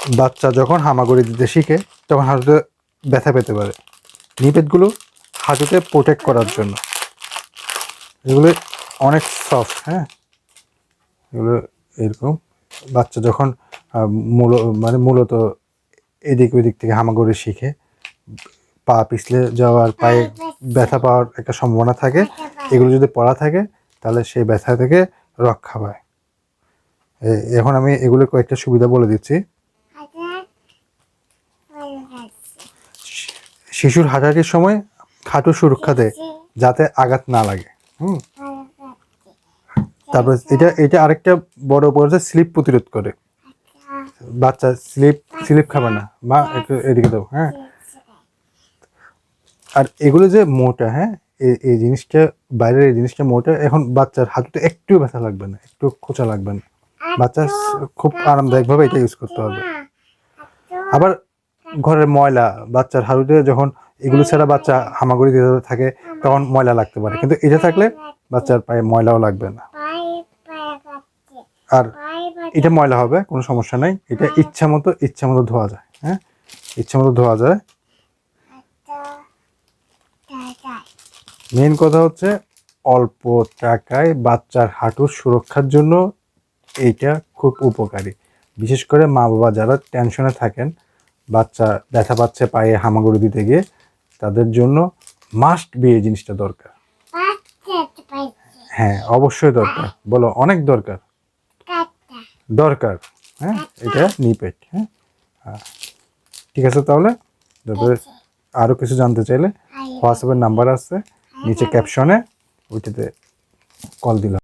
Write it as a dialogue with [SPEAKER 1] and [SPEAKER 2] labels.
[SPEAKER 1] বাচ্চা যখন হামাগুড়ি দিতে শিখে তখন হাঁটুতে ব্যথা পেতে পারে। নিপেটগুলো হাঁটুতে প্রোটেক্ট করার জন্য। এগুলো অনেক সফট, হ্যাঁ, এগুলো এরকম। বাচ্চা যখন মূলত এদিক ওদিক থেকে হামাগুড়ি শিখে পা পিছলে যাওয়ার, পায়ে ব্যথা পাওয়ার একটা সম্ভাবনা থাকে। এগুলো যদি পড়া থাকে তাহলে সেই ব্যথা থেকে রক্ষা পায়। এখন আমি এগুলোর কয়েকটা সুবিধা বলে দিচ্ছি। শিশুর হাঁটাহাঁটির সময় হাঁটু সুরক্ষা দেয় যাতে আঘাত না লাগে। তারপর এটা আরেকটা বড় উপকার হচ্ছে স্লিপ প্রতিরোধ করে। বাচ্চা স্লিপ খাবে না। মা একটু এদিকে দাও, হ্যাঁ। আর এগুলো যে মোটা, হ্যাঁ, এই জিনিসটা, বাইরের এই জিনিসটা মোটা। এখন বাচ্চার হাঁটুতে একটু ব্যথা লাগবে না, একটু খোঁচা লাগবে না। বাচ্চা খুব আরামদায়কভাবে এটা ইউজ করতে পারবে। আবার ঘরের ময়লা বাচ্চার হাঁটুতে যখন এগুলো ছাড়া বাচ্চা হামাগুড়ি দিতে থাকে তখন ময়লা লাগতে পারে, কিন্তু এটা থাকলে বাচ্চার পায়ে ময়লাও লাগবে না। আর এটা ময়লা হবে কোনো সমস্যা নাই, এটা ইচ্ছা মতো ধোয়া যায়, হ্যাঁ, ইচ্ছা মতো ধোয়া যায়। মেন কথা হচ্ছে অল্প টাকায় বাচ্চার হাঁটুর সুরক্ষার জন্য এইটা খুব উপকারী। বিশেষ করে মা বাবা যারা টেনশনে থাকেন বাচ্চা ব্যথা পাচ্ছে পায়ে হামাগুড়ি দিতে গিয়ে, তাদের জন্য মাস্ট বি এই জিনিসটা দরকার। হ্যাঁ, অবশ্যই দরকার। বলো, অনেক দরকার। হ্যাঁ, এটা নিপেট। হ্যাঁ, ঠিক আছে। তাহলে আরো কিছু জানতে চাইলে হোয়াটসঅ্যাপের নাম্বার আছে নিচে ক্যাপশনে, ওইটাতে কল দিলাম।